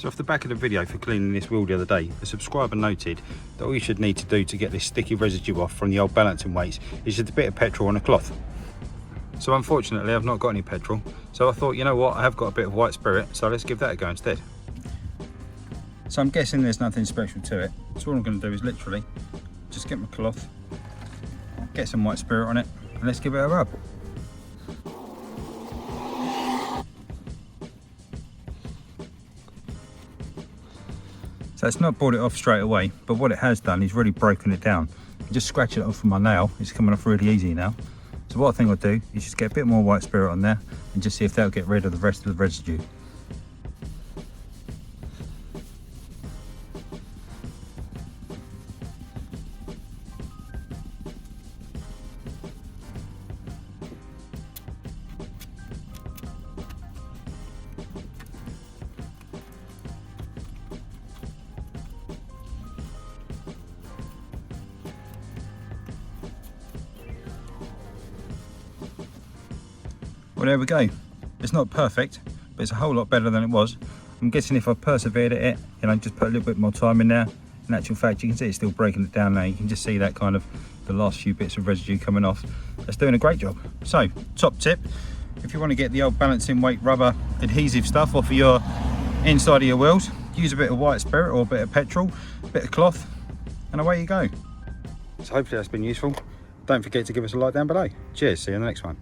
So off the back of the video for cleaning this wheel the other day, a subscriber noted that all you should need to do to get this sticky residue off from the old balancing weights is just a bit of petrol on a cloth. So unfortunately I've not got any petrol, so I thought, you know what, I have got a bit of white spirit, so let's give that a go instead. So I'm guessing there's nothing special to it, so all I'm going to do is literally just get my cloth, get some white spirit on it, and let's give it a rub. So it's not brought it off straight away, but what it has done is really broken it down. Just scratch it off with my nail, it's coming off really easy now. So what I think I'll do is just get a bit more white spirit on there and just see if that'll get rid of the rest of the residue. Well, there we go. It's not perfect, but it's a whole lot better than it was. I'm guessing if I persevered at it, you know, just put a little bit more time in there, in actual fact, you can see it's still breaking it down now. You can just see that kind of the last few bits of residue coming off. That's doing a great job. So, top tip, if you want to get the old balancing weight rubber adhesive stuff off of your inside of your wheels, use a bit of white spirit or a bit of petrol, a bit of cloth, and away you go. So hopefully that's been useful. Don't forget to give us a like down below. Cheers, see you in the next one.